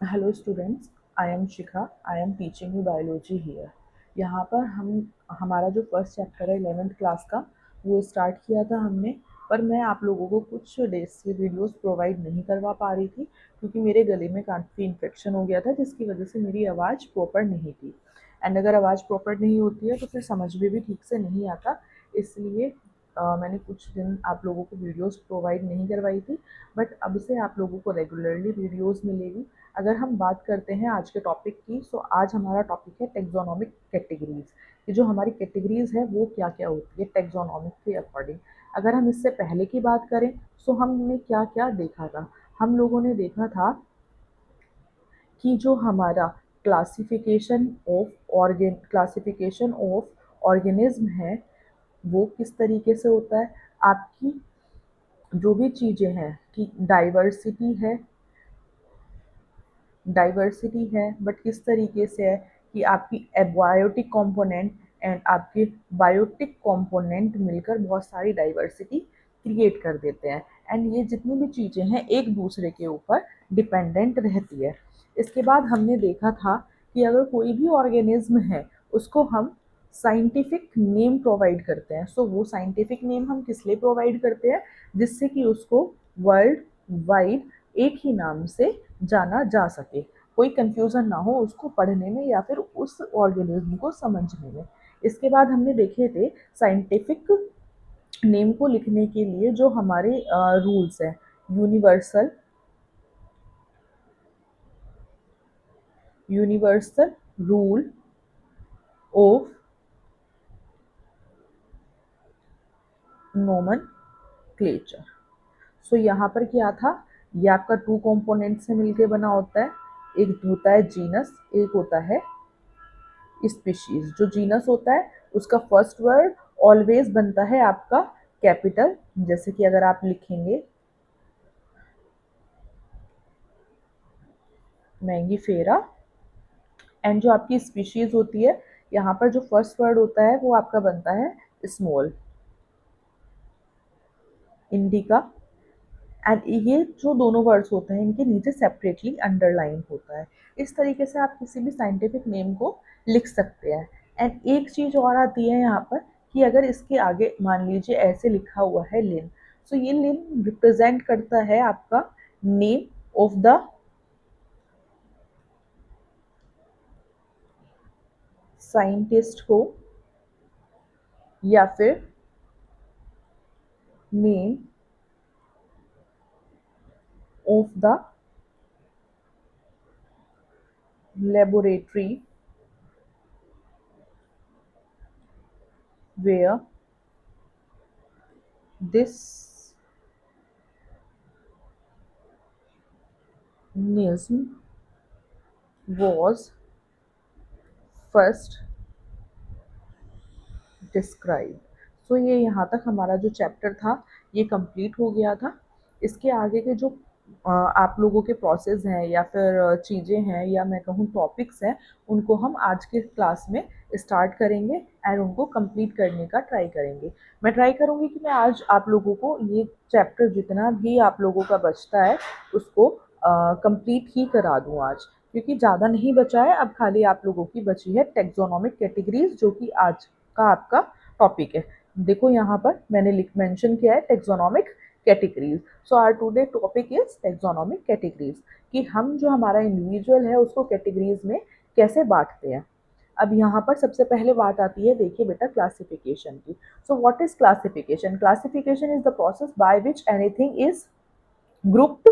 Hello students, I am Shikha. I am teaching you biology here. यहाँ पर हम हमारा जो फर्स्ट चैप्टर है 11th क्लास का वो स्टार्ट किया था हमने। पर मैं आप लोगों को कुछ डेज से वीडियोस प्रोवाइड नहीं करवा पा रही थी क्योंकि मेरे गले में काफ़ी इन्फेक्शन हो गया था, जिसकी वजह से मेरी आवाज़ प्रॉपर नहीं थी। एंड अगर आवाज़ प्रॉपर नहीं होती है तो फिर समझ में भी ठीक से नहीं आता, इसलिए मैंने कुछ दिन आप लोगों को वीडियोस प्रोवाइड नहीं करवाई थी। बट अब से आप लोगों को रेगुलरली वीडियोस मिलेगी। अगर हम बात करते हैं आज के टॉपिक की, तो आज हमारा टॉपिक है टेक्सोनोमिक कैटेगरीज। ये जो हमारी कैटेगरीज है वो क्या क्या होती है टेक्सोनोमिक के अकॉर्डिंग। अगर हम इससे पहले की बात करें तो हमने क्या क्या देखा था। हम लोगों ने देखा था कि जो हमारा क्लासिफिकेशन ऑफ ऑर्गेनिज्म है वो किस तरीके से होता है। आपकी जो भी चीज़ें हैं कि डाइवर्सिटी है बट किस तरीके से है कि आपकी एबायोटिक कंपोनेंट एंड आपके बायोटिक कंपोनेंट मिलकर बहुत सारी डाइवर्सिटी क्रिएट कर देते हैं। एंड ये जितनी भी चीज़ें हैं एक दूसरे के ऊपर डिपेंडेंट रहती है। इसके बाद हमने देखा था कि अगर कोई भी ऑर्गेनिज्म है उसको हम साइंटिफिक नेम प्रोवाइड करते हैं। सो वो साइंटिफिक नेम हम किस लिए प्रोवाइड करते हैं, जिससे कि उसको वर्ल्ड वाइड एक ही नाम से जाना जा सके, कोई कंफ्यूजन ना हो उसको पढ़ने में या फिर उस ऑर्गेनिज्म को समझने में। इसके बाद हमने देखे थे साइंटिफिक नेम को लिखने के लिए जो हमारे रूल्स हैं। Universal universal rule of nomenclature. So यहाँ पर क्या था, ये आपका टू कंपोनेंट से मिलके बना होता है। एक होता है जीनस, एक होता है स्पीशीज। जो जीनस होता है उसका फर्स्ट वर्ड ऑलवेज बनता है आपका कैपिटल, जैसे कि अगर आप लिखेंगे मैंगीफेरा। एंड जो आपकी स्पीशीज होती है, यहाँ पर जो फर्स्ट वर्ड होता है वो आपका बनता है स्मॉल, इंडिका। एंड ये जो दोनों वर्ड्स होते हैं इनके नीचे सेपरेटली अंडरलाइन होता है। इस तरीके से आप किसी भी साइंटिफिक नेम को लिख सकते हैं। एंड एक चीज़ और आती है यहाँ पर कि अगर इसके आगे मान लीजिए ऐसे लिखा हुआ है लिन, सो ये लिन रिप्रेजेंट करता है आपका नेम ऑफ द साइंटिस्ट को या फिर name of the laboratory where this organism was first described। सो ये यहाँ तक हमारा जो चैप्टर था ये कंप्लीट हो गया था। इसके आगे के जो आप लोगों के प्रोसेस हैं या फिर चीज़ें हैं या मैं कहूँ टॉपिक्स हैं, उनको हम आज के क्लास में स्टार्ट करेंगे एंड उनको कंप्लीट करने का ट्राई करेंगे। मैं ट्राई करूँगी कि मैं आज आप लोगों को ये चैप्टर जितना भी आप लोगों का बचता है उसको कंप्लीट ही करा दूँ आज, क्योंकि ज़्यादा नहीं बचा है। अब खाली आप लोगों की बची है टेक्सोनोमिक कैटेगरीज, जो कि आज का आपका टॉपिक है। देखो यहाँ पर मैंने मेंशन किया है taxonomic categories. So our today topic is taxonomic categories, कि हम जो हमारा इंडिविजुअल है उसको कैटेगरीज में कैसे बांटते हैं। अब यहाँ पर सबसे पहले बात आती है, देखिए बेटा, क्लासिफिकेशन की। So what is classification? Classification is the process by which anything is grouped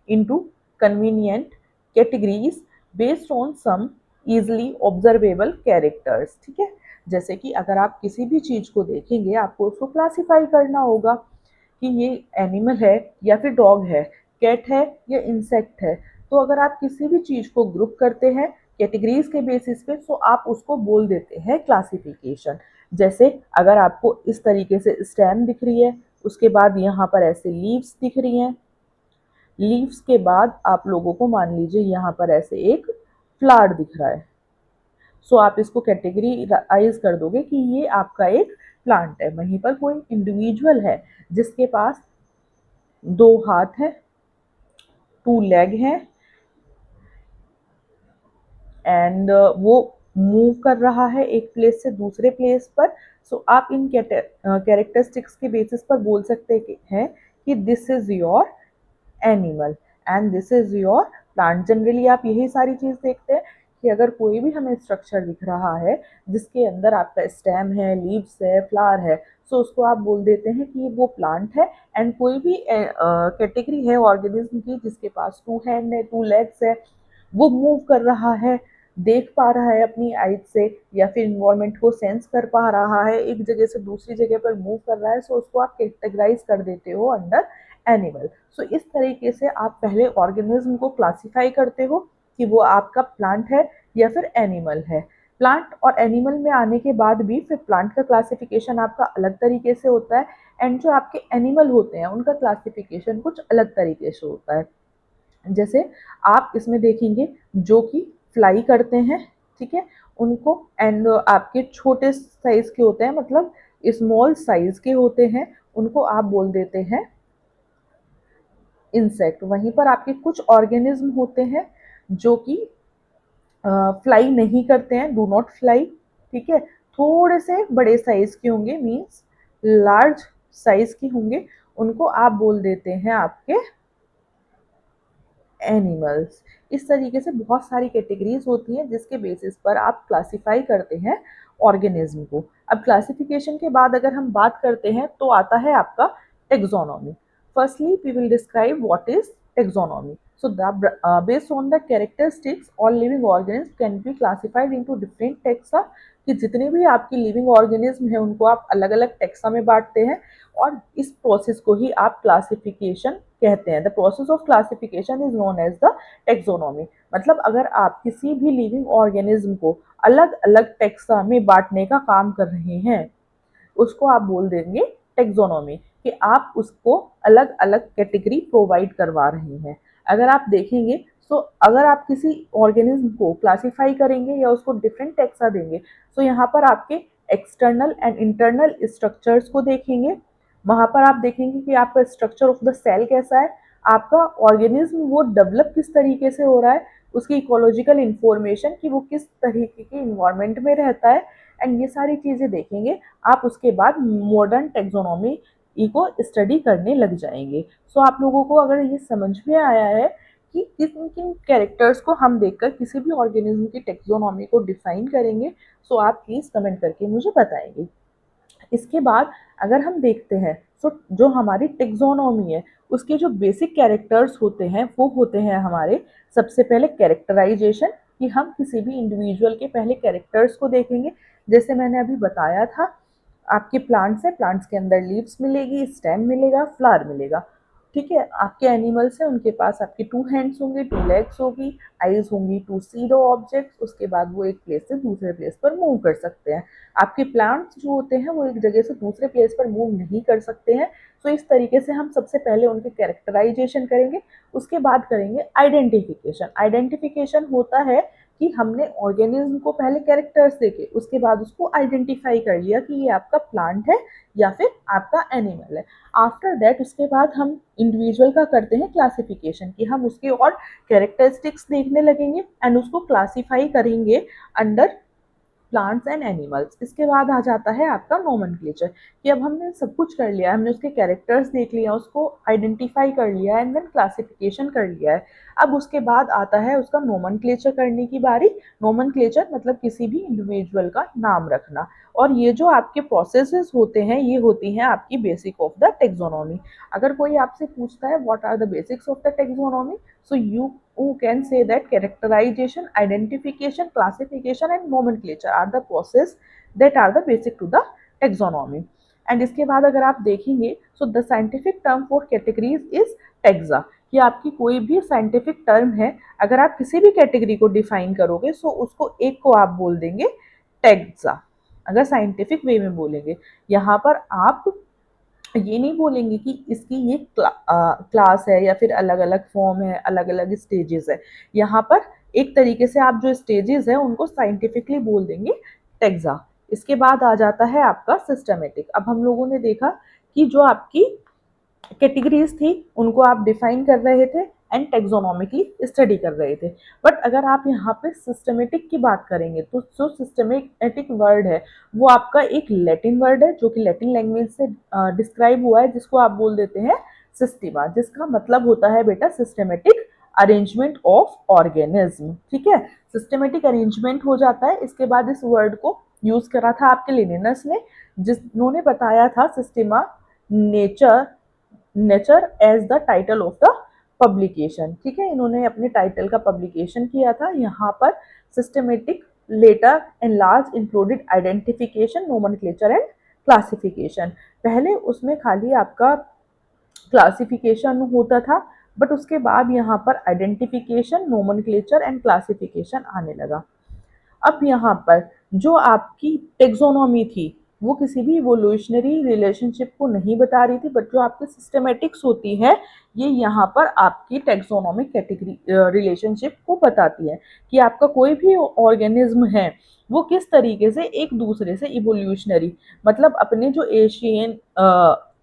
into convenient categories based on some easily observable characters। ठीक है, जैसे कि अगर आप किसी भी चीज को देखेंगे आपको उसको क्लासिफाई करना होगा कि ये एनिमल है या फिर डॉग है, कैट है या इंसेक्ट है। तो अगर आप किसी भी चीज को ग्रुप करते हैं कैटेगरीज के बेसिस पे तो आप उसको बोल देते हैं क्लासिफिकेशन। जैसे अगर आपको इस तरीके से स्टेम दिख रही है, उसके बाद यहाँ पर ऐसे लीव्स दिख रही हैं, लीव्स के बाद आप लोगों को मान लीजिए यहाँ पर ऐसे एक फ्लावर दिख रहा है। सो आप इसको कैटेगरीज कर दोगे कि ये आपका एक प्लांट है। वहीं पर कोई इंडिविजुअल है जिसके पास दो हाथ है, टू लेग हैं एंड वो मूव कर रहा है एक प्लेस से दूसरे प्लेस पर। सो आप इन कैरेक्टरिस्टिक्स के बेसिस पर बोल सकते हैं कि this is your animal and this is your plant. Generally आप यही सारी चीज देखते हैं कि अगर कोई भी हमें स्ट्रक्चर दिख रहा है जिसके अंदर आपका स्टेम है, लीव्स है, फ्लावर है, सो उसको आप बोल देते हैं कि वो प्लांट है। एंड कोई भी कैटेगरी है ऑर्गेनिज्म की जिसके पास टू हैंड है, टू लेग्स है, वो मूव कर रहा है, देख पा रहा है अपनी आइज से, या फिर इन्वायरमेंट को सेंस कर पा रहा है, एक जगह से दूसरी जगह पर मूव कर रहा है, सो उसको आप कैटेगराइज कर देते हो अंडर एनिमल। सो इस तरीके से आप पहले ऑर्गेनिज्म को क्लासिफाई करते हो कि वो आपका प्लांट है या फिर एनिमल है। प्लांट और एनिमल में आने के बाद भी फिर प्लांट का क्लासिफिकेशन आपका अलग तरीके से होता है एंड जो आपके एनिमल होते हैं उनका क्लासिफिकेशन कुछ अलग तरीके से होता है। जैसे आप इसमें देखेंगे जो कि फ्लाई करते हैं, ठीक है, उनको, एंड आपके छोटे साइज के होते हैं, मतलब स्मॉल साइज के होते हैं, उनको आप बोल देते हैं इंसेक्ट। वहीं पर आपके कुछ ऑर्गेनिज्म होते हैं जो कि फ्लाई नहीं करते हैं, डू नॉट फ्लाई, ठीक है, थोड़े से बड़े साइज के होंगे, मीन्स लार्ज साइज के होंगे, उनको आप बोल देते हैं आपके एनिमल्स। इस तरीके से बहुत सारी कैटेगरीज होती हैं जिसके बेसिस पर आप क्लासिफाई करते हैं ऑर्गेनिज्म को। अब क्लासिफिकेशन के बाद अगर हम बात करते हैं तो आता है आपका taxonomy. Firstly we will describe what is taxonomy. So based on the characteristics, all living organisms can be classified into different taxa। कि जितने भी आपकी लिविंग ऑर्गेनिज्म है उनको आप अलग अलग टेक्सा में बांटते हैं और इस प्रोसेस को ही आप क्लासिफिकेशन कहते हैं। The process of classification is known as the taxonomy. मतलब अगर आप किसी भी लिविंग ऑर्गेनिज्म को अलग अलग टेक्सा में बांटने का काम कर रहे हैं उसको आप बोल देंगे टेक्सोनॉमी, कि आप उसको अलग अलग कैटेगरी प्रोवाइड करवा रहे हैं। अगर आप देखेंगे तो अगर आप किसी ऑर्गेनिज्म को क्लासिफाई करेंगे या उसको डिफरेंट टेक्सा देंगे तो यहाँ पर आपके एक्सटर्नल एंड इंटरनल स्ट्रक्चर्स को देखेंगे। वहाँ पर आप देखेंगे कि आपका स्ट्रक्चर ऑफ द सेल कैसा है, आपका ऑर्गेनिज्म वो डेवलप किस तरीके से हो रहा है, उसकी इकोलॉजिकल इंफॉर्मेशन कि वो किस तरीके के इन्वायरमेंट में रहता है, एंड ये सारी चीज़ें देखेंगे आप। उसके बाद मॉडर्न टेक्सोनॉमी को स्टडी करने लग जाएंगे। सो आप लोगों को अगर ये समझ में आया है कि किन किन कैरेक्टर्स को हम देखकर किसी भी ऑर्गेनिज्म की टेक्सोनॉमी को डिफाइन करेंगे, सो आप प्लीज़ कमेंट करके मुझे बताएंगे। इसके बाद अगर हम देखते हैं तो जो हमारी टेक्सोनॉमी है उसके जो बेसिक कैरेक्टर्स होते हैं वो होते हैं हमारे, सबसे पहले कैरेक्टराइजेशन, कि हम किसी भी इंडिविजुअल के पहले कैरेक्टर्स को देखेंगे। जैसे मैंने अभी बताया था, आपके प्लांट्स है, प्लांट्स के अंदर लीव्स मिलेगी, स्टेम मिलेगा, फ्लावर मिलेगा, ठीक है। आपके एनिमल्स हैं, उनके पास आपके टू हैंड्स होंगे, टू लेग्स होगी, आईज होंगी टू सी द ऑब्जेक्ट्स, उसके बाद वो एक प्लेस से दूसरे प्लेस पर मूव कर सकते हैं। आपके प्लांट्स जो होते हैं वो एक जगह से दूसरे प्लेस पर मूव नहीं कर सकते हैं। तो इस तरीके से हम सबसे पहले उनके कैरेक्टराइजेशन करेंगे, उसके बाद करेंगे आइडेंटिफिकेशन। आइडेंटिफिकेशन होता है कि हमने ऑर्गेनिज्म को पहले कैरेक्टर्स देखे, उसके बाद उसको आइडेंटिफाई कर लिया कि ये आपका प्लांट है या फिर आपका एनिमल है। आफ्टर दैट उसके बाद हम इंडिविजुअल का करते हैं क्लासिफिकेशन, कि हम उसके और कैरेक्टरिस्टिक्स देखने लगेंगे एंड उसको क्लासिफाई करेंगे अंडर प्लांट्स एंड एनिमल्स। इसके बाद आ जाता है आपका नोमेनक्लेचर, कि अब हमने सब कुछ कर लिया है, हमने उसके कैरेक्टर्स देख लिया, उसको आइडेंटिफाई कर लिया है एंड देन क्लासिफिकेशन कर लिया है। अब उसके बाद आता है उसका नोमेनक्लेचर करने की बारी। नोमेनक्लेचर मतलब किसी भी इंडिविजुअल का नाम रखना। और ये जो आपके प्रोसेसेस होते हैं ये होती हैं आपकी बेसिक ऑफ द टेक्सोनॉमी। अगर कोई आपसे पूछता है what are the basics of the taxonomy, so you can say that characterization, identification, classification and nomenclature are the process that are the basic to the taxonomy। And इसके बाद अगर आप देखेंगे so the scientific term for categories is taxa। ये आपकी कोई भी scientific term है, अगर आप किसी भी कैटेगरी को डिफाइन करोगे सो उसको एक को आप बोल देंगे टैक्सा, अगर साइंटिफिक वे में बोलेंगे। यहाँ पर आप ये नहीं बोलेंगे कि इसकी ये क्लास है या फिर अलग अलग फॉर्म है, अलग अलग स्टेजेस है। यहाँ पर एक तरीके से आप जो स्टेजेस है उनको साइंटिफिकली बोल देंगे टेक्सा। इसके बाद आ जाता है आपका सिस्टमेटिक। अब हम लोगों ने देखा कि जो आपकी कैटेगरीज थी उनको आप डिफाइन कर रहे थे एंड टेक्सोनॉमिकली स्टडी कर रहे थे। बट अगर आप यहाँ पे सिस्टमेटिक की बात करेंगे तो जो सिस्टमेटिक वर्ड है वो आपका एक लैटिन वर्ड है जो कि लैटिन लैंग्वेज से डिस्क्राइब हुआ है, जिसको आप बोल देते हैं सिस्टीमा, जिसका मतलब होता है बेटा सिस्टमेटिक अरेंजमेंट ऑफ ऑर्गेनिज्म। ठीक है, सिस्टमेटिक अरेंजमेंट हो जाता है। इसके बाद इस वर्ड को यूज करा था आपके लिनिनस ने, जिन्होंने बताया था Systema Naturae Naturae as the title of the publication. ठीक है, इन्होंने अपने टाइटल का पब्लिकेशन किया था। यहाँ पर systematic later and large included identification, nomenclature and classification. पहले उसमें खाली आपका क्लासिफिकेशन होता था, बट उसके बाद यहाँ पर आइडेंटिफिकेशन, नोमेनक्लेचर एंड क्लासिफिकेशन आने लगा। अब यहाँ पर जो आपकी टेक्सोनॉमी थी वो किसी भी इवोल्यूशनरी रिलेशनशिप को नहीं बता रही थी, बट जो आपकी सिस्टमेटिक्स होती है ये यहाँ पर आपकी टेक्सोनॉमिक कैटेगरी रिलेशनशिप को बताती है कि आपका कोई भी ऑर्गेनिज्म है वो किस तरीके से एक दूसरे से इवोल्यूशनरी, मतलब अपने जो एशियन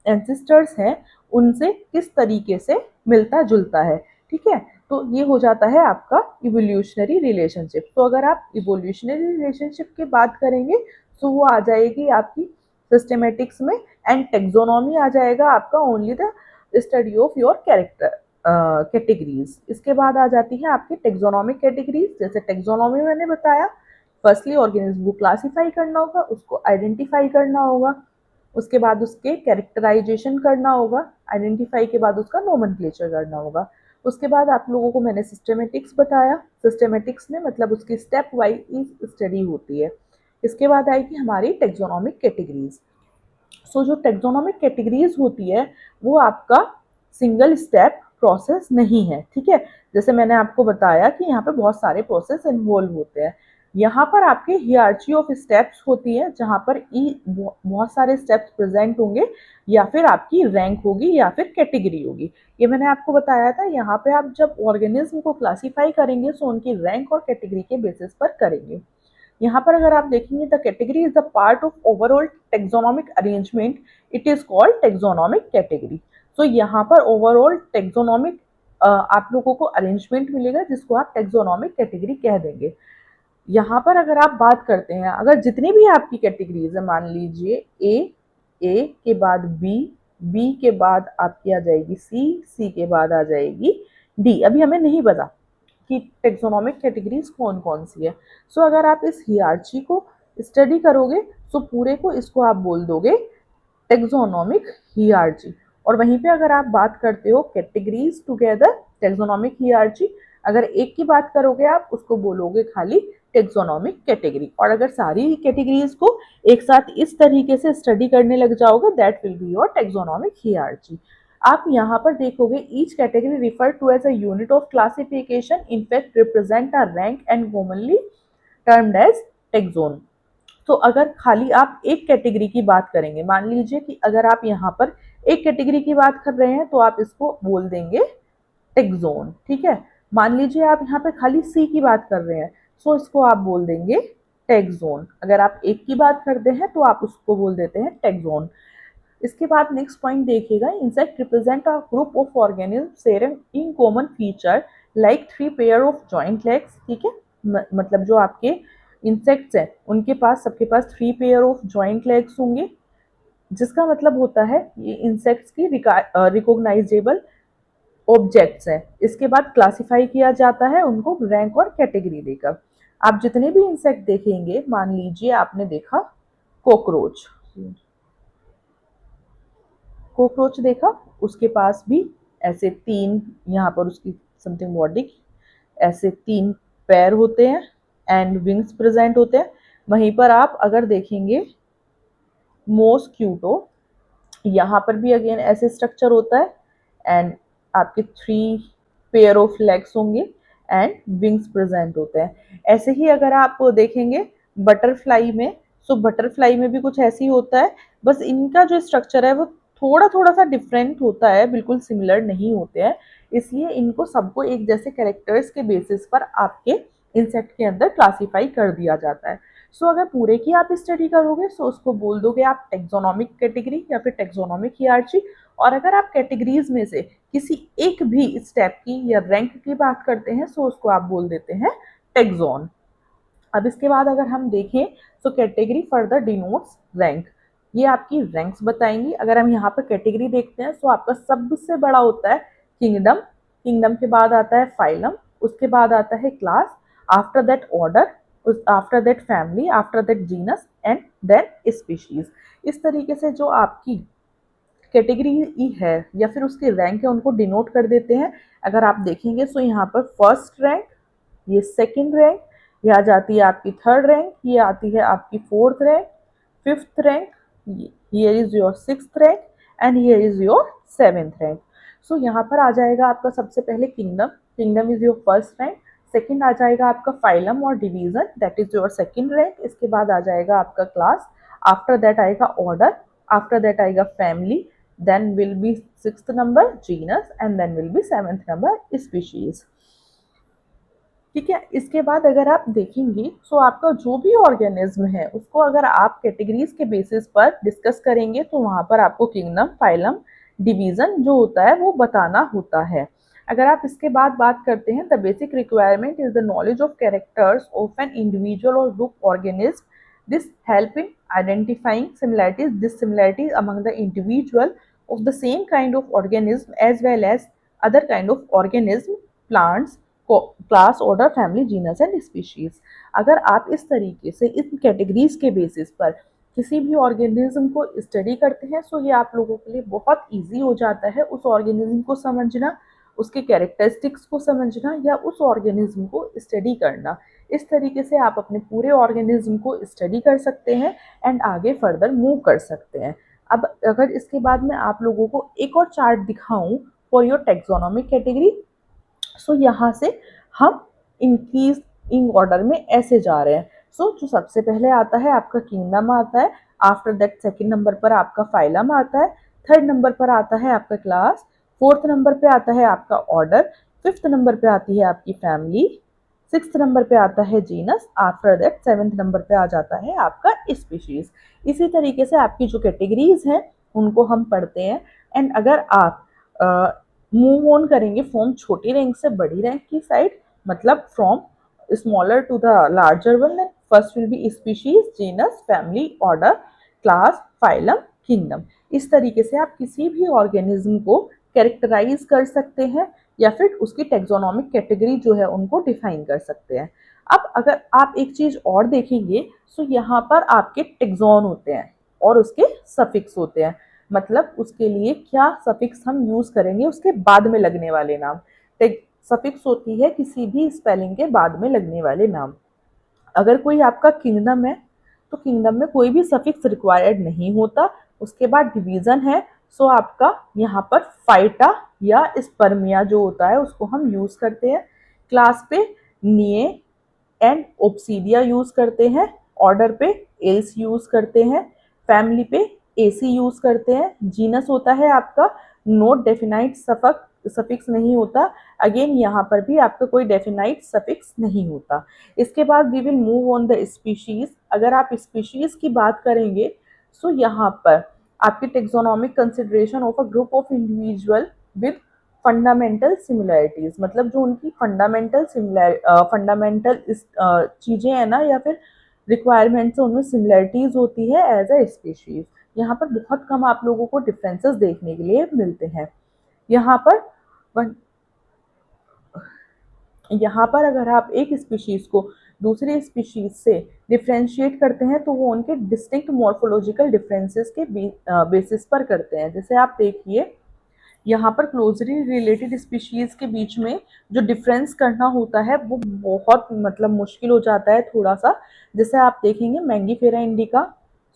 एंसेस्टर्स हैं उनसे किस तरीके से मिलता जुलता है। ठीक है, तो ये हो जाता है आपका इवोल्यूशनरी रिलेशनशिप। तो अगर आप इवोल्यूशनरी रिलेशनशिप की बात करेंगे तो वो आ जाएगी आपकी सिस्टमेटिक्स में, एंड टेक्सोनॉमी आ जाएगा आपका only the study of your character categories. इसके बाद आ जाती है आपकी टेक्सोनॉमिक कैटेगरीज। जैसे टेक्सोनॉमी मैंने बताया, फर्स्टली ऑर्गेनिज्म को क्लासीफाई करना होगा, उसको आइडेंटिफाई करना होगा, उसके बाद उसके कैरेक्टराइजेशन करना होगा, आइडेंटिफाई के बाद उसका नोमेनक्लेचर करना होगा। उसके बाद आप लोगों को मैंने सिस्टमेटिक्स बताया, सिस्टमेटिक्स में मतलब उसकी स्टेप वाइज स्टडी होती है। इसके बाद आएगी हमारी टेक्सोनॉमिक कैटेगरीज। सो जो टेक्सोनॉमिक कैटेगरीज होती है वो आपका सिंगल स्टेप प्रोसेस नहीं है। ठीक है, जैसे मैंने आपको बताया कि यहाँ पे बहुत सारे प्रोसेस इन्वॉल्व होते हैं। यहाँ पर आपके हियरार्ची ऑफ स्टेप्स होती है जहाँ पर बहुत सारे स्टेप्स प्रेजेंट होंगे, या फिर आपकी रैंक होगी या फिर कैटेगरी होगी। ये मैंने आपको बताया था। यहाँ पे आप जब ऑर्गेनिज्म को क्लासीफाई करेंगे तो उनकी रैंक और कैटेगरी के बेसिस पर करेंगे। यहाँ पर अगर आप देखेंगे the category is the part of overall taxonomic arrangement, it is called taxonomic category. तो यहाँ पर ओवरऑल टेक्सोनॉमिक आप लोगों को अरेंजमेंट मिलेगा जिसको आप टेक्सोनॉमिक कैटेगरी कह देंगे। यहाँ पर अगर आप बात करते हैं, अगर जितनी भी आपकी कैटेगरीज है, मान लीजिए ए के बाद बी के बाद आपकी आ जाएगी सी के बाद आ जाएगी डी। अभी हमें नहीं पता कि टेक्सोनॉमिक कैटेगरीज कौन कौन सी है। सो अगर आप इस हियरार्ची को स्टडी करोगे तो पूरे को इसको आप बोल दोगे टेक्सोनॉमिक हियरार्ची। और वहीं पे अगर आप बात करते हो कैटेगरीज टुगेदर टेक्सोनॉमिक हियरार्ची, अगर एक की बात करोगे आप उसको बोलोगे खाली टेक्सोनॉमिक कैटेगरी। और अगर सारी कैटेगरीज को एक साथ इस तरीके से स्टडी करने लग जाओगे that will be your taxonomic hierarchy. आप यहाँ पर देखोगे each category refer to as a unit of classification, in fact represent a rank and commonly termed as taxon. तो अगर खाली आप एक कैटेगरी की बात करेंगे, मान लीजिए कि अगर आप यहाँ पर एक कैटेगरी की बात कर रहे हैं तो आप इसको बोल देंगे टेक्सोन। ठीक है, मान लीजिए आप यहाँ पे खाली सी की बात कर रहे हैं तो इसको आप बोल देंगे टेक्सोन। अगर आप एक की बात करते हैं तो आप उसको बोल देते हैं टेक्सोन। इसके बाद नेक्स्ट पॉइंट देखिएगा, insect represent a group of organism sharing in common feature like 3 pair of joint legs. ठीक है, मतलब जो आपके इंसेक्ट्स हैं उनके पास सबके पास 3 पेयर ऑफ जॉइंट लेग्स होंगे, जिसका मतलब होता है ये इंसेक्ट्स की रिकॉग्नाइजेबल ऑब्जेक्ट्स हैं। इसके बाद क्लासिफाई किया जाता है उनको रैंक और कैटेगरी देकर। आप जितने भी इंसेक्ट देखेंगे, मान लीजिए आपने देखा कॉकरोच, कॉकरोच देखा, उसके पास भी ऐसे 3 यहाँ पर उसकी समथिंग बॉडी ऐसे 3 पैर होते हैं एंड विंग्स प्रेजेंट होते हैं। वहीं पर आप अगर देखेंगे मॉस्क्यूटो, यहाँ पर भी अगेन ऐसे स्ट्रक्चर होता है एंड आपके 3 पेयर ऑफ लेग्स होंगे एंड विंग्स प्रेजेंट होते हैं। ऐसे ही अगर आप देखेंगे बटरफ्लाई में, सो बटरफ्लाई में भी कुछ ऐसे ही होता है, बस इनका जो स्ट्रक्चर है वो थोड़ा थोड़ा सा डिफरेंट होता है, बिल्कुल सिमिलर नहीं होते हैं। इसलिए इनको सबको एक जैसे कैरेक्टर्स के बेसिस पर आपके इंसेक्ट के अंदर क्लासीफाई कर दिया जाता है। सो अगर पूरे की आप स्टडी करोगे सो उसको बोल दोगे आप टेक्सोनोमिक कैटेगरी या फिर टेक्सोनोमिक हियरार्ची। और अगर आप कैटेगरीज में से किसी एक भी स्टेप की या रैंक की बात करते हैं सो उसको आप बोल देते हैं टेक्सोन। अब इसके बाद अगर हम देखें तो कैटेगरी फर्दर डिनोट्स रैंक, ये आपकी रैंक्स बताएंगी। अगर हम यहाँ पर कैटेगरी देखते हैं तो आपका सबसे बड़ा होता है किंगडम, किंगडम के बाद आता है फाइलम, उसके बाद आता है class, after that order, after that family, after that genus and then species. इस तरीके से जो आपकी कैटेगरी है या फिर उसकी रैंक है उनको डिनोट कर देते हैं। अगर आप देखेंगे तो यहाँ पर फर्स्ट रैंक, ये सेकंड रैंक, ये आ जाती है आपकी थर्ड रैंक, ये आती है आपकी फोर्थ रैंक, फिफ्थ रैंक, ये is your sixth rank and ये is your seventh rank. So यहाँ पर आ जाएगा आपका सबसे पहले kingdom, kingdom is your first rank. Second आ जाएगा आपका फाइलम और division, that is your second rank. इसके बाद आ जाएगा आपका क्लास, आफ्टर दैट आएगा ऑर्डर, आफ्टर दैट आएगा family, then will be sixth number genus and then will be seventh number species. ठीक है, इसके बाद अगर आप देखेंगे तो आपका जो भी ऑर्गेनिज्म है उसको अगर आप कैटेगरीज के बेसिस पर डिस्कस करेंगे तो वहाँ पर आपको किंगडम, फाइलम, डिवीजन जो होता है वो बताना होता है। अगर आप इसके बाद बात करते हैं the basic requirement is the knowledge of characters of an individual और group organism, this help in identifying similarities dissimilarities among the individual of the same kind of organism as well as other kind of organism, plants, class, order, family, genus and species. अगर आप इस तरीके से इन categories के basis पर किसी भी organism को स्टडी करते हैं तो ये आप लोगों के लिए बहुत इजी हो जाता है उस ऑर्गेनिज्म को समझना, उसके कैरेक्टरिस्टिक्स को समझना या उस ऑर्गेनिज्म को स्टडी करना। इस तरीके से आप अपने पूरे ऑर्गेनिज्म को स्टडी कर सकते हैं एंड आगे फर्दर मूव कर सकते हैं। अब अगर इसके बाद मैं आप लोगों को एक और चार्ट दिखाऊं फॉर योर टेक्सोनोमिक कैटेगरी, सो यहाँ से हम इंक्रीज इन ऑर्डर में ऐसे जा रहे हैं। सो जो सबसे पहले आता है आपका किंगडम आता है, आफ्टर दैट सेकंड नंबर पर आपका फाइलम आता है, थर्ड नंबर पर आता है आपका क्लास, फोर्थ नंबर पे आता है आपका ऑर्डर, फिफ्थ नंबर पे आती है आपकी फैमिली, सिक्स्थ नंबर पे आता है genus, after that seventh number पे आ जाता है आपका स्पीशीज। इसी तरीके से आपकी जो कैटेगरीज हैं उनको हम पढ़ते हैं। एंड अगर आप मूव ऑन करेंगे फ्रॉम छोटी रैंक से बड़ी रैंक की साइड, मतलब from smaller to the larger one, then first will be species, genus, family, order, class, phylum, kingdom. इस तरीके से आप किसी भी ऑर्गेनिज्म को कैरेक्टराइज कर सकते हैं या फिर उसकी टेक्सोनोमिक कैटेगरी जो है उनको डिफाइन कर सकते हैं। अब अगर आप एक चीज और देखेंगे तो यहाँ पर आपके टेक्सोन होते हैं और उसके सफिक्स होते हैं, मतलब उसके लिए क्या सफिक्स हम यूज करेंगे उसके बाद में लगने वाले नाम। सफिक्स होती है किसी भी स्पेलिंग के बाद में लगने वाले नाम। अगर कोई आपका किंगडम है तो किंगडम में कोई भी सफिक्स रिक्वायर्ड नहीं होता। उसके बाद डिवीजन है, सो आपका यहाँ पर फाइटा या स्पर्मिया जो होता है उसको हम यूज करते हैं। क्लास पे निए एंड ओब्सीडिया यूज करते हैं, ऑर्डर पे एल्स यूज करते हैं, फैमिली पे एसी यूज करते हैं। जीनस होता है आपका नोट डेफिनाइट सफिक्स नहीं होता, अगेन यहाँ पर भी आपका कोई डेफिनाइट सफिक्स नहीं होता। इसके बाद we will move on the species. अगर आप स्पीशीज की बात करेंगे तो यहाँ पर आपकी taxonomic consideration of a group of individual with fundamental similarities, मतलब जो उनकी फंडामेंटल चीज़ें हैं ना या फिर रिक्वायरमेंट्स है उनमें सिमिलैरिटीज होती है एज अ स्पीशीज। यहाँ पर बहुत कम आप लोगों को डिफरेंसेस देखने के लिए मिलते हैं। यहाँ पर अगर आप एक स्पीशीज को दूसरे स्पीशीज से डिफ्रेंशिएट करते हैं तो वो उनके डिस्टिंक्ट मॉर्फोलॉजिकल डिफरेंसेस के बेसिस पर करते हैं। जैसे आप देखिए यहाँ पर क्लोजली रिलेटेड स्पीशीज के बीच में जो डिफरेंस करना होता है वो बहुत मतलब मुश्किल हो जाता है थोड़ा सा। जैसे आप देखेंगे मैंगीफेरा इंडिका,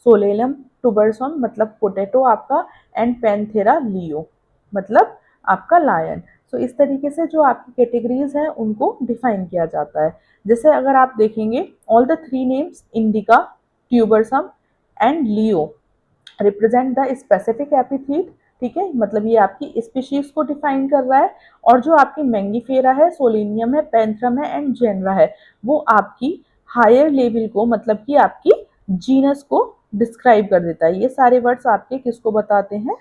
सोलेलम टुबरसम मतलब पोटैटो आपका, एंड पैंथेरा लियो मतलब आपका लायन। सो इस तरीके से जो आपकी कैटेगरीज हैं उनको डिफाइन किया जाता है। जैसे अगर आप देखेंगे all the three names indica, tuberosum and leo represent the specific epithet, ठीक है, मतलब ये आपकी स्पीशीज को डिफाइन कर रहा है। और जो आपकी मैंगीफेरा है, सोलेनियम है, पैंथरम है एंड जेनरा है वो आपकी हायर लेवल को मतलब कि आपकी जीनस को डिस्क्राइब कर देता है। ये सारे वर्ड्स आपके किसको बताते हैं?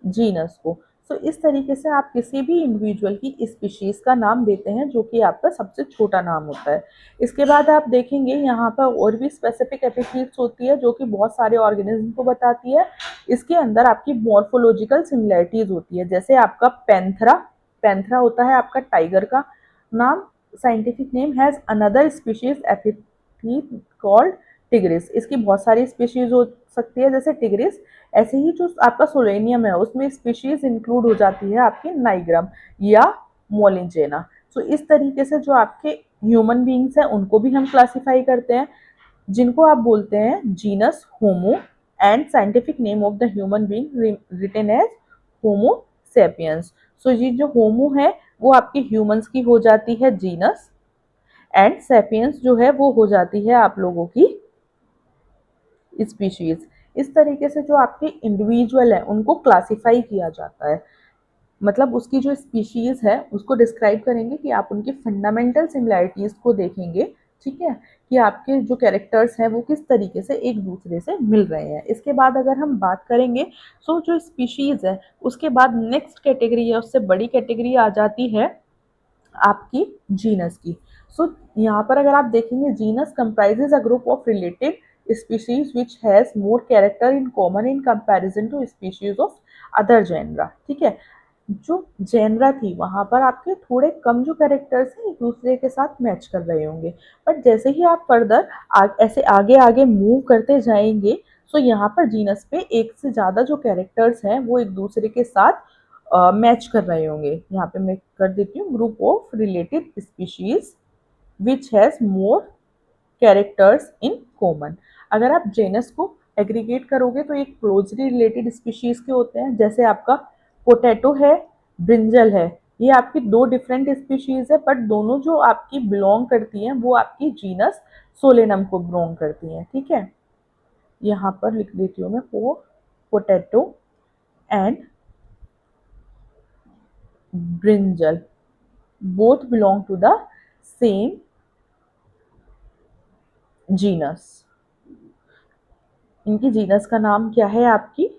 जीनस को। सो इस तरीके से आप किसी भी इंडिविजुअल की स्पीशीज का नाम देते हैं जो कि आपका सबसे छोटा नाम होता है। इसके बाद आप देखेंगे यहाँ पर और भी स्पेसिफिक एपिथेट्स होती है जो कि बहुत सारे ऑर्गेनिज्म को बताती है। इसके अंदर आपकी मॉर्फोलॉजिकल सिमिलैरिटीज होती है, जैसे आपका पैंथरा, पैंथरा होता है आपका टाइगर का नाम। Scientific name has another species epithet called tigris. इसकी बहुत सारी स्पीशीज हो सकती है जैसे टिग्रिस। ऐसे ही जो आपका सोलेनियम है उसमें स्पीशीज इंक्लूड हो जाती है आपकी नाइग्राम या मोलिंजेना। सो इस तरीके से जो आपके ह्यूमन बींग्स हैं उनको भी हम क्लासिफाई करते हैं, जिनको आप बोलते हैं genus Homo, and scientific name of the human being written as Homo sapiens. So ये जो होमो है वो आपके ह्यूमंस की हो जाती है जीनस, एंड सेपियंस जो है वो हो जाती है आप लोगों की स्पीशीज। इस तरीके से जो आपके इंडिविजुअल है उनको क्लासिफाई किया जाता है, मतलब उसकी जो स्पीशीज है उसको डिस्क्राइब करेंगे कि आप उनकी फंडामेंटल सिमिलैरिटीज को देखेंगे, ठीक है, कि आपके जो कैरेक्टर्स हैं वो किस तरीके से एक दूसरे से मिल रहे हैं। इसके बाद अगर हम बात करेंगे सो जो स्पीशीज है उसके बाद नेक्स्ट कैटेगरी है, उससे बड़ी कैटेगरी आ जाती है आपकी जीनस की। सो यहाँ पर अगर आप देखेंगे genus comprises a group of related species which has more character in common in comparison to species of other genera, ठीक है। जो जेनरा थी वहां पर आपके थोड़े कम जो कैरेक्टर्स हैं एक दूसरे के साथ मैच कर रहे होंगे, बट जैसे ही आप फर्दर ऐसे आगे आगे मूव करते जाएंगे सो यहाँ पर जीनस पे एक से ज़्यादा जो कैरेक्टर्स हैं वो एक दूसरे के साथ मैच कर रहे होंगे। यहाँ पे मैं कर देती हूँ group of related species which has more characters in common. अगर आप जेनस को एग्रीगेट करोगे तो एक क्लोजली रिलेटेड स्पीशीज के होते हैं, जैसे आपका पोटैटो है, ब्रिंजल है, ये आपकी दो डिफरेंट स्पीशीज है बट दोनों जो आपकी बिलोंग करती हैं वो आपकी जीनस सोलेनम को बिलोंग करती हैं, ठीक है। यहाँ पर लिख देती हूँ मैं potato and brinjal both belong to the same genus. इनकी जीनस का नाम क्या है आपकी?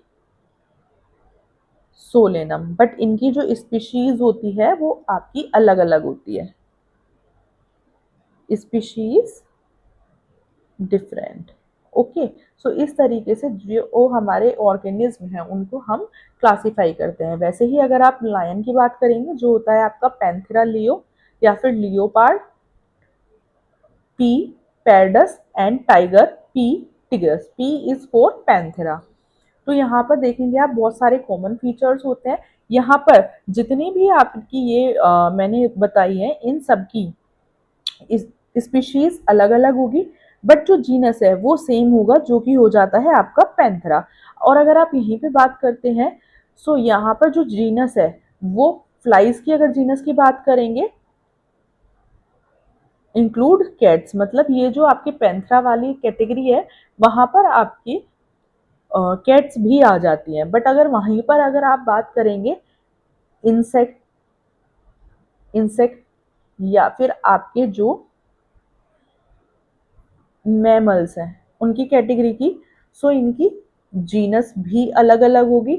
सोलेनम, बट इनकी जो स्पीशीज होती है वो आपकी अलग अलग होती है, स्पीशीज डिफरेंट। ओके, सो इस तरीके से जो हमारे ऑर्गेनिज्म हैं उनको हम क्लासिफाई करते हैं। वैसे ही अगर आप लायन की बात करेंगे जो होता है आपका पैंथेरा लियो या फिर leopard, P pardus, and tiger P tigris. P is for Panthera. तो यहाँ पर देखेंगे आप बहुत सारे कॉमन फीचर्स होते हैं। यहाँ पर जितनी भी आपकी ये मैंने बताई है इन सब की स्पीशीज अलग अलग होगी, बट जो जीनस है वो सेम होगा जो कि हो जाता है आपका पैंथेरा। और अगर आप यहीं पे बात करते हैं सो यहाँ पर जो जीनस है वो फ्लाइज की अगर जीनस की बात करेंगे इंक्लूड कैट्स, मतलब ये जो आपकी पैंथेरा वाली कैटेगरी है वहां पर आपकी कैट्स भी आ जाती हैं। बट अगर वहीं पर अगर आप बात करेंगे इंसेक्ट इंसेक्ट या फिर आपके जो मैमल्स हैं उनकी कैटेगरी की, सो इनकी जीनस भी अलग अलग होगी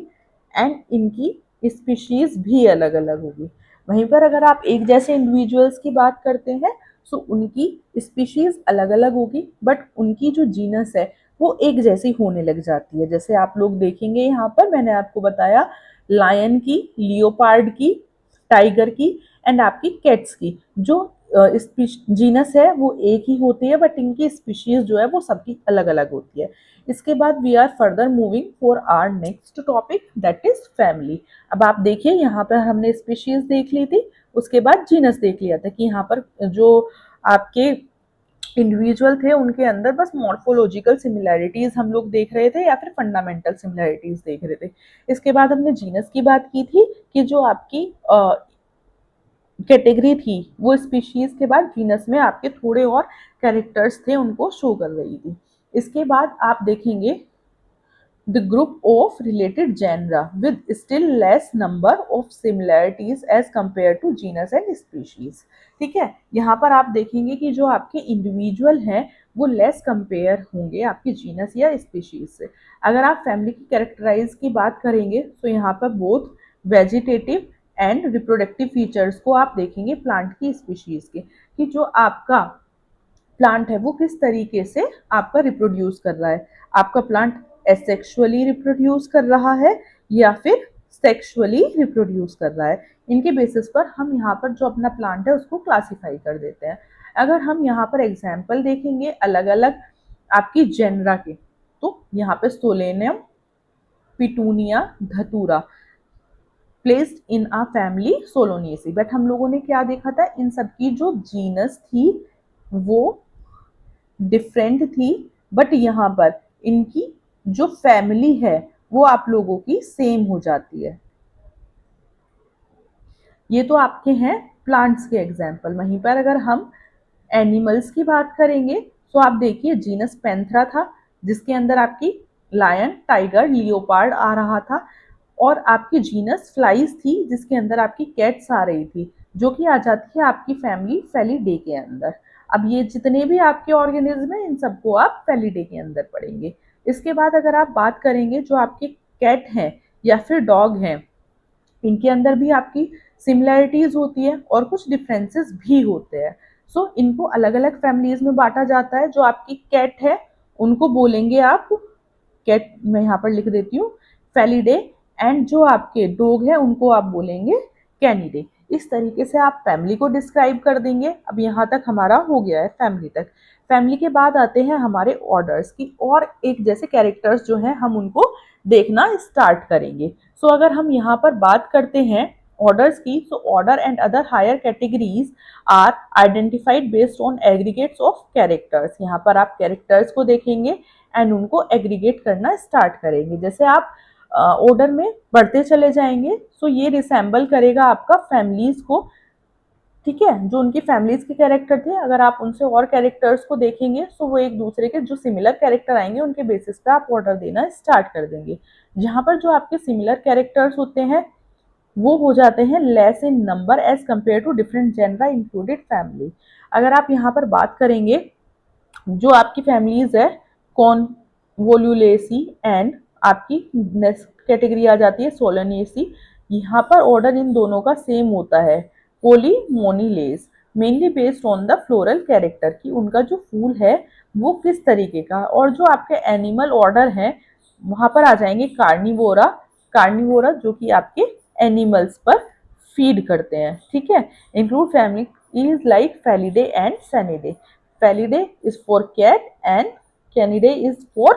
एंड इनकी स्पीशीज भी अलग अलग होगी। वहीं पर अगर आप एक जैसे इंडिविजुअल्स की बात करते हैं सो उनकी स्पीशीज अलग अलग होगी बट उनकी जो जीनस है वो एक जैसी होने लग जाती है। जैसे आप लोग देखेंगे यहाँ पर मैंने आपको बताया लायन की, लियोपार्ड की, टाइगर की एंड आपकी कैट्स की जो जीनस है वो एक ही होती है बट इनकी स्पीशीज जो है वो सबकी अलग अलग होती है। इसके बाद we are further moving for our next topic that is family. अब आप देखिए यहाँ पर हमने स्पीशीज देख ली थी, उसके बाद जीनस देख लिया था कि यहाँ पर जो आपके इंडिविजुअल थे उनके अंदर बस मॉर्फोलॉजिकल सिमिलैरिटीज हम लोग देख रहे थे या फिर फंडामेंटल सिमिलैरिटीज देख रहे थे। इसके बाद हमने जीनस की बात की थी कि जो आपकी कैटेगरी थी वो स्पीशीज के बाद जीनस में आपके थोड़े और कैरेक्टर्स थे उनको शो कर रही थी। इसके बाद आप देखेंगे the group of related genera with still less number of similarities as compared to genus and species। ठीक है, यहाँ पर आप देखेंगे कि जो आपके इंडिविजुअल हैं वो लेस कंपेयर होंगे आपके जीनस या स्पीशीज से। अगर आप फैमिली की कैरेक्टराइज की बात करेंगे तो यहाँ पर both vegetative and reproductive features को आप देखेंगे प्लांट की स्पीशीज के, कि जो आपका प्लांट है वो किस तरीके से आपका रिप्रोड्यूस कर रहा है। आपका प्लांट एसेक्सुअली रिप्रोड्यूस कर रहा है या फिर सेक्सुअली रिप्रोड्यूस कर रहा है। इनके बेसिस पर हम यहाँ पर जो अपना प्लांट है उसको क्लासिफाई कर देते हैं। अगर हम यहाँ पर एग्जाम्पल देखेंगे अलग अलग आपकी जेनरा के, तो यहाँ पे Solanum, Petunia, Datura placed in a family Solanaceae. But हम लोगों ने क्या देखा था, इन सबकी जो जीनस थी वो डिफरेंट थी, बट यहाँ पर इनकी जो फैमिली है वो आप लोगों की सेम हो जाती है। ये तो आपके हैं प्लांट्स के एग्जाम्पल। वहीं पर अगर हम एनिमल्स की बात करेंगे तो आप देखिए जीनस पैंथरा था जिसके अंदर आपकी लायन, टाइगर, लियोपार्ड आ रहा था, और आपकी जीनस फ्लाइज थी जिसके अंदर आपकी कैट्स आ रही थी, जो कि आ जाती है आपकी फैमिली फेलिडे के अंदर। अब ये जितने भी आपके ऑर्गेनिज्म हैं इन सबको आप फेलिडे के अंदर पढ़ेंगे। इसके बाद अगर आप बात करेंगे जो आपके कैट हैं या फिर डॉग हैं, इनके अंदर भी आपकी सिमिलैरिटीज होती है और कुछ डिफरेंसेस भी होते हैं। सो इनको अलग अलग फैमिलीज में बांटा जाता है। जो आपकी कैट है उनको बोलेंगे आप कैट, मैं यहाँ पर लिख देती हूँ, फेलिडे, एंड जो आपके डॉग है उनको आप बोलेंगे कैनिडे। इस तरीके से आप फैमिली को डिस्क्राइब कर देंगे। अब यहाँ तक हमारा हो गया है फैमिली तक। फैमिली के बाद आते हैं हमारे ऑर्डर्स की, और एक जैसे कैरेक्टर्स जो हैं हम उनको देखना स्टार्ट करेंगे। सो अगर हम यहाँ पर बात करते हैं ऑर्डर्स की, तो order and other higher categories are identified based on aggregates of characters. यहाँ पर आप कैरेक्टर्स को देखेंगे एंड उनको एग्रीगेट करना स्टार्ट करेंगे। जैसे आप ऑर्डर में बढ़ते चले जाएंगे तो ये रिसेंबल करेगा आपका फैमिलीज को। ठीक है, जो उनकी फैमिलीज के कैरेक्टर थे अगर आप उनसे और कैरेक्टर्स को देखेंगे तो वो एक दूसरे के जो सिमिलर कैरेक्टर आएंगे उनके बेसिस पे आप ऑर्डर देना स्टार्ट कर देंगे। जहां पर जो आपके सिमिलर कैरेक्टर्स होते हैं वो हो जाते हैं less in number as compare to different genera included family. अगर आप यहाँ पर बात करेंगे जो आपकी फैमिलीज है कौन वोल्यूलेसी एंड आपकी नेक्स्ट कैटेगरी आ जाती है सोलनेसी। यहाँ पर ऑर्डर इन दोनों का सेम होता है, Polemoniales, mainly based on the floral character की उनका जो फूल है वो किस तरीके का। और जो आपके एनिमल ऑर्डर हैं वहां पर आ जाएंगे कार्निवोरा, कार्निवोरा जो कि आपके एनिमल्स पर फीड करते हैं। ठीक है, include family is like Felidae and Canidae. Felidae is for cat and Canidae is for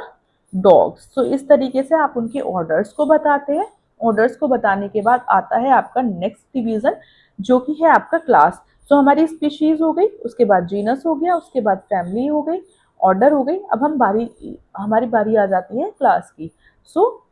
dogs. तो इस तरीके से आप उनके ऑर्डर्स को बताते हैं। ऑर्डर्स को बताने के बाद आता है आपका नेक्स्ट डिवीजन जो कि है आपका क्लास। तो हमारी स्पीशीज हो गई, उसके बाद जीनस हो गया, उसके बाद फैमिली हो गई, ऑर्डर हो गई। अब हमारी बारी आ जाती है क्लास की। सो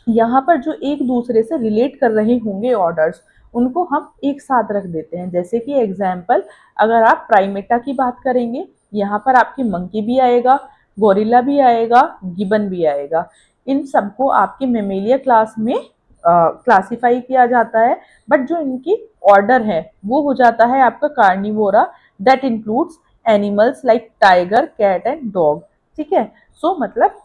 यहाँ पर जो एक दूसरे से रिलेट कर रहे होंगे ऑर्डर्स उनको हम एक साथ रख देते हैं। जैसे कि एग्जाम्पल अगर आप प्राइमेटा की बात करेंगे, यहाँ पर आपकी मंकी भी आएगा, गोरिल्ला भी आएगा, गिबन भी आएगा। इन सबको आपके मेमेलिया क्लास में क्लासिफाई किया जाता है। बट जो इनकी ऑर्डर है वो हो जाता है आपका Carnivora, that includes animals like tiger, cat and dog. ठीक है, सो मतलब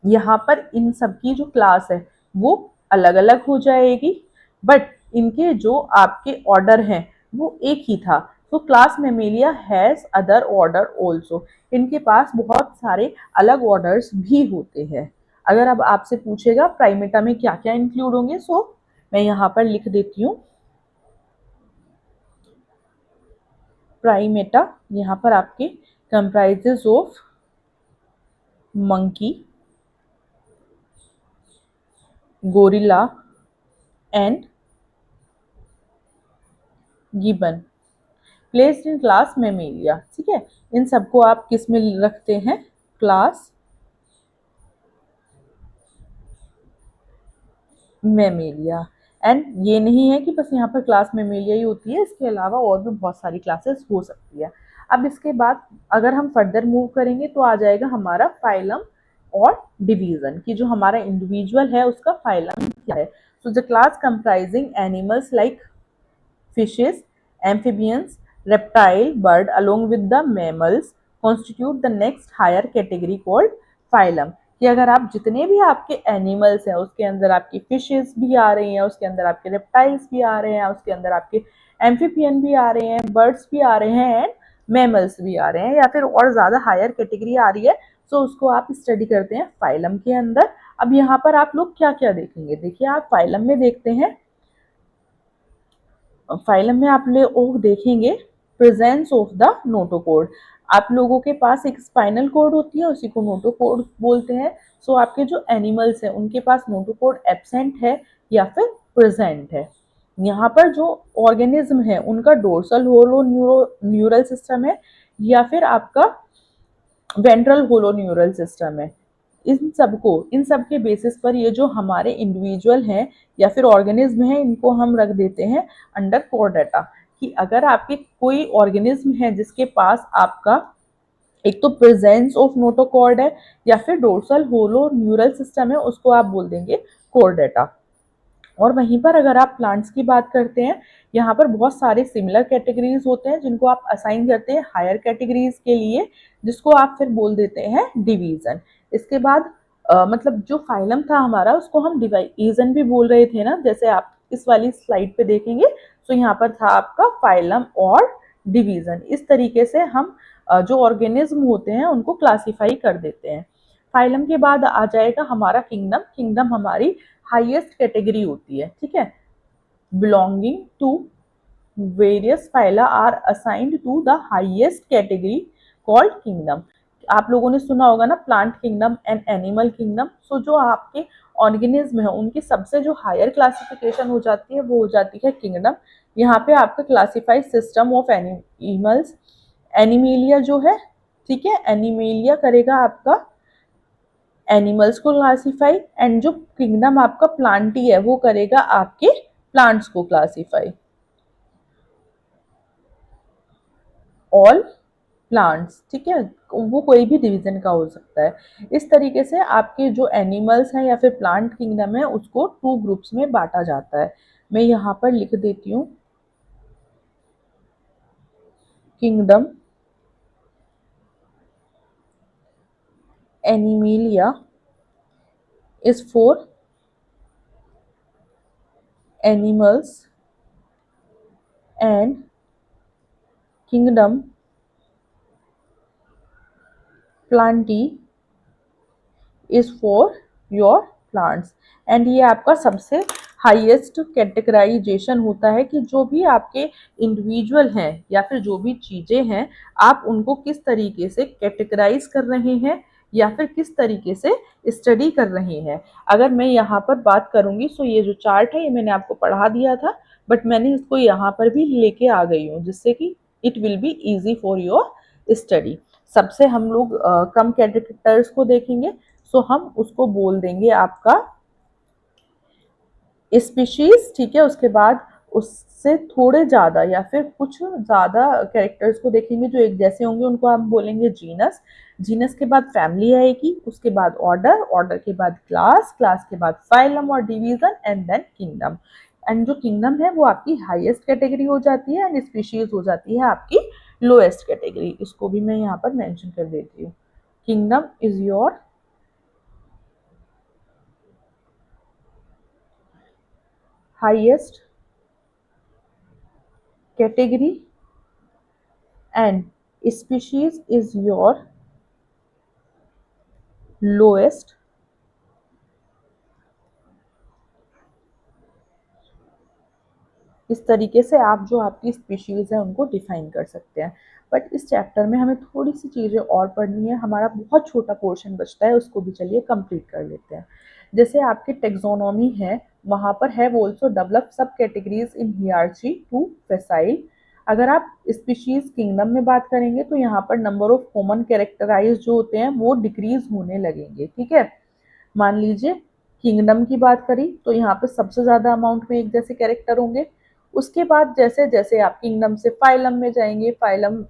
यहाँ पर इन सब की जो क्लास है वो अलग अलग हो जाएगी, बट इनके जो आपके ऑर्डर हैं वो एक ही था। तो class Mammalia has other order also, इनके पास बहुत सारे अलग ऑर्डर्स भी होते हैं। अगर अब आपसे पूछेगा प्राइमेटा में क्या क्या इंक्लूड होंगे, सो मैं यहाँ पर लिख देती हूँ प्राइमेटा यहाँ पर आपके comprises of monkey, gorilla and gibbon, placed in class Mammalia. ठीक है, इन सबको आप किस में रखते हैं, क्लास मेमेलिया। एंड ये नहीं है कि बस यहाँ पर क्लास मेमेलिया ही होती है, इसके अलावा और भी बहुत सारी क्लासेस हो सकती है। अब इसके बाद अगर हम फर्दर मूव करेंगे तो आ जाएगा हमारा फाइलम और डिवीजन कि जो हमारा इंडिविजुअल है उसका फाइलम क्या है। So the class comprising animals like fishes, amphibians, reptile, bird along with the mammals constitute the next higher category called phylum। कि अगर आप जितने भी आपके एनिमल्स हैं उसके अंदर आपकी फिशेस भी आ रही हैं, उसके अंदर आपके रेप्टाइल्स भी आ रहे हैं, उसके अंदर आपके एम्फीबियन भी आ रहे हैं, बर्ड्स भी आ रहे हैं एंड मैमल्स भी आ रहे हैं, या फिर और ज़्यादा हायर कैटेगरी आ रही है, तो उसको आप स्टडी करते हैं फाइलम के अंदर। अब यहाँ पर आप लोग क्या क्या देखेंगे, देखिए आप फाइलम में देखते हैं, फाइलम में आप लोग देखेंगे प्रेजेंस ऑफ द नोटोकोड। आप लोगों के पास एक स्पाइनल कोड होती है, उसी को नोटोकोड बोलते हैं। सो आपके जो एनिमल्स हैं उनके पास नोटोकोड एब्सेंट है या फिर प्रेजेंट है। यहाँ पर जो ऑर्गेनिज्म है उनका डोर्सल होलो न्यूरल सिस्टम है या फिर आपका वेंट्रल होलो न्यूरल सिस्टम है। इन सब के बेसिस पर ये जो हमारे इंडिविजुअल हैं या फिर ऑर्गेनिज्म हैं इनको हम रख देते हैं अंडर कोर डाटा। कि अगर आपके कोई ऑर्गेनिज्म है जिसके पास आपका एक तो प्रेजेंस ऑफ नोटोकॉर्ड है या फिर डोर्सल होलो न्यूरल सिस्टम है, उसको आप बोल देंगे कोर डाटा। और वहीं पर अगर आप प्लांट्स की बात करते हैं, यहाँ पर बहुत सारे सिमिलर कैटेगरीज होते हैं जिनको आप असाइन करते हैं हायर कैटेगरीज के लिए, जिसको आप फिर बोल देते हैं डिवीजन। इसके बाद मतलब जो फाइलम था हमारा उसको हम डिवीजन भी बोल रहे थे ना, जैसे आप इस वाली स्लाइड पे देखेंगे तो यहाँ पर था आपका फाइलम और डिवीजन। इस तरीके से हम जो ऑर्गेनिज्म होते हैं उनको क्लासीफाई कर देते हैं। फाइलम के बाद आ जाएगा हमारा किंगडम। किंगडम हमारी हाईएस्ट कैटेगरी होती है, ठीक है। Belonging to various phyla are assigned to the highest category called kingdom. आप लोगों ने सुना होगा ना plant kingdom and animal kingdom. So जो आपके ऑर्गेनिज्म है उनकी सबसे जो हायर क्लासिफिकेशन हो जाती है वो हो जाती है किंगडम। यहाँ पे आपका classified system of animals, animalia जो है, ठीक है, एनिमेलिया करेगा आपका एनिमल्स को क्लासीफाई, एंड जो किंगडम आपका प्लांटी है वो करेगा आपके प्लांट्स को क्लासीफाई। ऑल प्लांट्स, ठीक है, वो कोई भी डिवीजन का हो सकता है। इस तरीके से आपके जो एनिमल्स हैं या फिर प्लांट किंगडम है उसको टू ग्रुप्स में बांटा जाता है। मैं यहाँ पर लिख देती हूँ kingdom animalia is for animals and kingdom Plantae is for your plants. And ये आपका सबसे हाईएस्ट कैटेगराइजेशन होता है कि जो भी आपके इंडिविजुअल हैं या फिर जो भी चीज़ें हैं आप उनको किस तरीके से कैटेगराइज कर रहे हैं या फिर किस तरीके से स्टडी कर रहे हैं। अगर मैं यहाँ पर बात करूँगी सो ये जो चार्ट है ये मैंने आपको पढ़ा दिया था, बट मैंने इसको यहाँ पर भी लेके आ गई हूँ जिससे कि it will be easy for your study. सबसे हम लोग कम कैरेक्टर्स को देखेंगे, सो हम उसको बोल देंगे आपका स्पीशीज, ठीक है। उसके बाद उससे थोड़े ज़्यादा या फिर कुछ ज़्यादा कैरेक्टर्स को देखेंगे जो एक जैसे होंगे उनको हम बोलेंगे जीनस। जीनस के बाद फैमिली आएगी, उसके बाद ऑर्डर, ऑर्डर के बाद क्लास, क्लास के बाद फाइलम और division and then kingdom. And जो किंगडम है वो आपकी हाईएस्ट कैटेगरी हो जाती है एंड स्पीशीज हो जाती है आपकी लोएस्ट कैटेगरी। इसको भी मैं यहाँ पर मेंशन कर देती हूँ। Kingdom is your highest category and species is your lowest इस तरीके से आप जो आपकी स्पीशीज़ है उनको डिफाइन कर सकते हैं। बट इस चैप्टर में हमें थोड़ी सी चीज़ें और पढ़नी है, हमारा बहुत छोटा पोर्शन बचता है, उसको भी चलिए कंप्लीट कर लेते हैं। जैसे आपकी टेक्सोनॉमी है वहाँ पर है ऑल्सो डेवलप सब कैटेगरीज इन हियरार्ची टू फैसाइल। अगर आप स्पीशीज किंगडम में बात करेंगे तो यहाँ पर नंबर ऑफ कॉमन कैरेक्टराइज जो होते हैं वो डिक्रीज होने लगेंगे, ठीक है। मान लीजिए किंगडम की बात करी तो यहाँ पे सबसे ज्यादा अमाउंट में एक जैसे कैरेक्टर होंगे। उसके बाद जैसे जैसे आप किंगडम से फाइलम में जाएंगे, फाइलम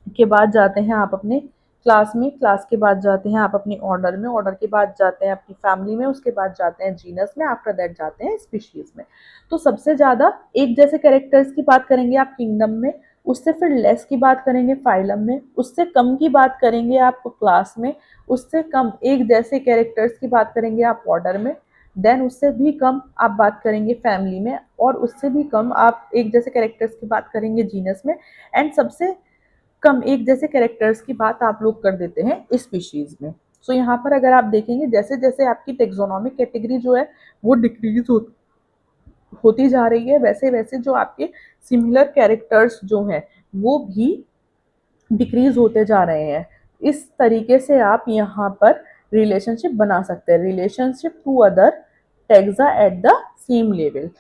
के बाद जाते हैं आप अपने क्लास में, क्लास के बाद जाते हैं आप अपने ऑर्डर में, ऑर्डर के बाद जाते हैं अपनी फैमिली में, उसके बाद जाते हैं जीनस में, आफ्टर दैट जाते हैं स्पीशीज में। तो सबसे ज़्यादा एक जैसे कैरेक्टर्स की बात करेंगे आप किंगडम में, उससे फिर लेस की बात करेंगे फाइलम में, उससे कम की बात करेंगे आप क्लास में, उससे कम एक जैसे कैरेक्टर्स की बात करेंगे आप ऑर्डर में, देन उससे भी कम आप बात करेंगे फैमिली में, और उससे भी कम आप एक जैसे कैरेक्टर्स की बात करेंगे जीनस में, एंड सबसे कम एक जैसे कैरेक्टर्स की बात आप लोग कर देते हैं स्पीशीज में। सो यहाँ पर अगर आप देखेंगे जैसे जैसे आपकी टेक्सोनॉमिक कैटेगरी जो है वो डिक्रीज होती जा रही है, वैसे वैसे जो आपके सिमिलर कैरेक्टर्स जो हैं वो भी डिक्रीज होते जा रहे हैं। इस तरीके से आप यहाँ पर रिलेशनशिप बना सकते हैं, relationship to other taxa at the same level.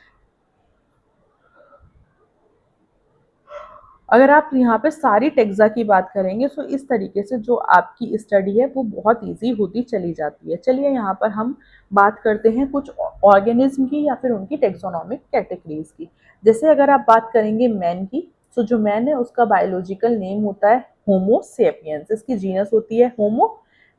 अगर आप यहाँ पे सारी टेक्सा की बात करेंगे तो इस तरीके से जो आपकी स्टडी है वो बहुत इजी होती चली जाती है। चलिए यहाँ पर हम बात करते हैं कुछ ऑर्गेनिज्म की या फिर उनकी टेक्सोनॉमिक कैटेगरीज की। जैसे अगर आप बात करेंगे मैन की, तो जो मैन है उसका बायोलॉजिकल नेम होता है होमो सेपियंस, इसकी जीनस होती है होमो,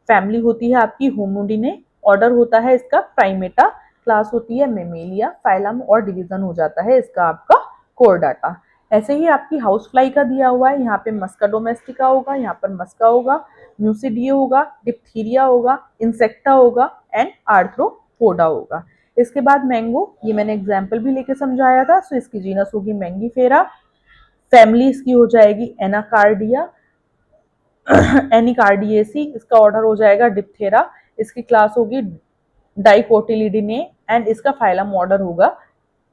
फैमिली होती है आपकी होमोडिने, ऑर्डर होता है इसका प्राइमेटा, क्लास होती है मेमेलिया, फाइलम और डिवीजन हो जाता है इसका आपका कोरडाटा। ऐसे ही आपकी हाउस फ्लाई का दिया हुआ है, यहाँ पे मस्का डोमेस्टिका होगा, यहाँ पर मस्का होगा, म्यूसिडियो होगा, डिप्थीरिया होगा, इंसेक्टा होगा एंड आर्थ्रोपोडा होगा। इसके बाद मैंगो, ये मैंने एग्जाम्पल भी लेके समझाया था, सो इसकी जीनस होगी मैंगीफेरा, फैमिली इसकी हो जाएगी एनाकार्डिया एनिकार्डियेसी, इसका ऑर्डर हो जाएगा डिप्थेरा, इसकी क्लास होगी डाइकोटिलिडिने एंड इसका फाइलम ऑर्डर होगा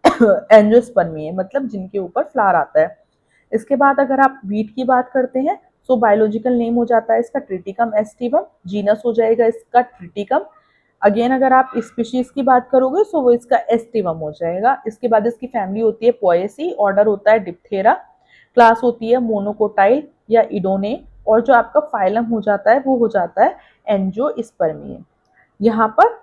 एंजियोस्पर्मिये, मतलब जिनके ऊपर फ्लावर आता है। इसके बाद अगर आप वीट की बात करते हैं तो बायोलॉजिकल नेम हो जाता है इसका ट्रिटिकम एस्टिवम, जीनस हो जाएगा इसका ट्रिटिकम। अगेन अगर आप स्पीशीज की बात करोगे तो वो इसका एस्टिवम हो जाएगा। इसके बाद इसकी फैमिली होती है पोएसी, ऑर्डर होता है डिप्थेरा, क्लास होती है मोनोकोटाइल या इडोने, और जो आपका फाइलम हो जाता है वो हो जाता है एंजियोस्पर्मिये। यहाँ पर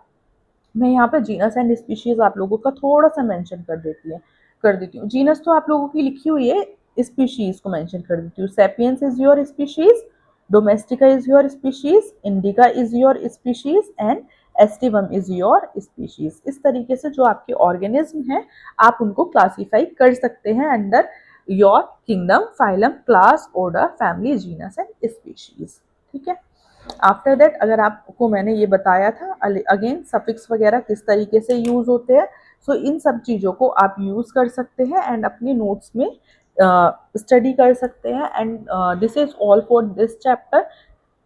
मैं यहाँ पे जीनस एंड स्पीशीज आप लोगों का थोड़ा सा मेंशन कर देती हूँ। जीनस तो आप लोगों की लिखी हुई है, स्पीशीज को मेंशन कर देती हूँ। Sapiens is your species, domestica is your species, indica is your species and aestivum is your species. इस तरीके से जो आपके ऑर्गेनिज्म हैं आप उनको क्लासीफाई कर सकते हैं under your kingdom, phylum, class, order, family, genus and species. ठीक है। आफ्टर दैट अगर आपको मैंने ये बताया था अगेन सफिक्स वगैरह किस तरीके से यूज होते हैं, सो इन सब चीज़ों को आप यूज कर सकते हैं एंड अपने नोट्स में स्टडी कर सकते हैं। And this is all for this chapter.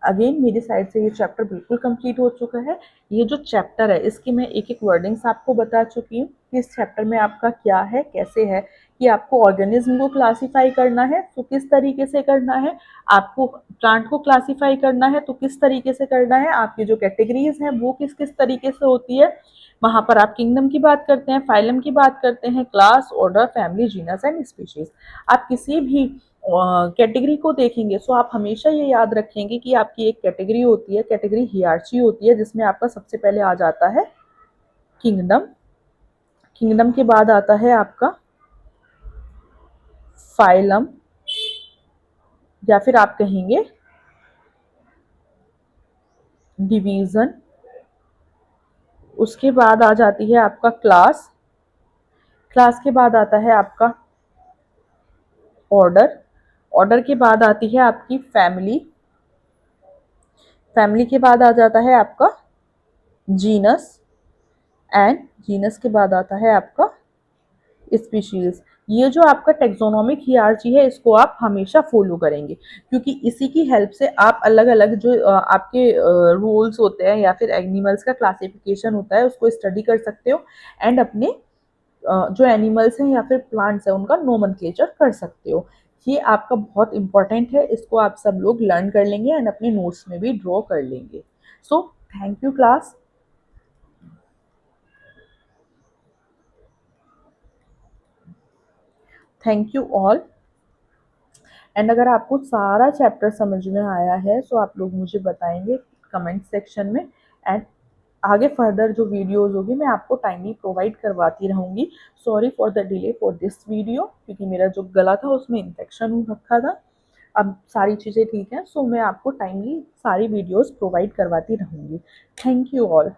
Again मेरी साइड से ये चैप्टर बिल्कुल कंप्लीट हो चुका है। ये जो चैप्टर है इसकी मैं एक एक वर्डिंग्स आपको बता चुकी हूँ कि इस चैप्टर में आपका क्या है, कैसे है, कि आपको ऑर्गेनिज्म को क्लासीफाई करना है तो किस तरीके से करना है, आपको प्लांट को क्लासीफाई करना है तो किस तरीके से करना है, आपकी जो कैटेगरीज हैं वो किस किस तरीके से होती है। वहाँ पर आप किंगडम की बात करते हैं, फाइलम की बात करते हैं, class, order, family, genus and species. आप किसी भी कैटेगरी को देखेंगे सो आप हमेशा ये याद रखेंगे कि आपकी एक कैटेगरी होती है, कैटेगरी हियरार्ची होती है, जिसमें आपका सबसे पहले आ जाता है किंगडम, किंगडम के बाद आता है आपका फाइलम या फिर आप कहेंगे डिवीजन, उसके बाद आ जाती है आपका क्लास, क्लास के बाद आता है आपका ऑर्डर, ऑर्डर के बाद आती है आपकी फैमिली, फैमिली के बाद आ जाता है आपका जीनस एंड जीनस के बाद आता है आपका स्पीशीज। ये जो आपका टेक्सोनोमिक हियरार्ची है इसको आप हमेशा फॉलो करेंगे, क्योंकि इसी की हेल्प से आप अलग अलग जो आपके रूल्स होते हैं या फिर एनिमल्स का क्लासिफिकेशन होता है उसको स्टडी कर सकते हो एंड अपने जो एनिमल्स हैं या फिर प्लांट्स हैं उनका नोमेनक्लेचर कर सकते हो। ये आपका बहुत इंपॉर्टेंट है, इसको आप सब लोग लर्न कर लेंगे एंड अपने नोट्स में भी ड्रॉ कर लेंगे। So thank you class. Thank you all. And अगर आपको सारा चैप्टर समझ में आया है तो आप लोग मुझे बताएंगे कमेंट सेक्शन में, एंड आगे फर्दर जो वीडियोस होगी मैं आपको टाइमली प्रोवाइड करवाती रहूँगी। Sorry for the delay for this video, क्योंकि मेरा जो गला था उसमें इन्फेक्शन हो रखा था। अब सारी चीज़ें ठीक हैं, सो मैं आपको टाइमली सारी वीडियोस प्रोवाइड करवाती रहूँगी। Thank you all.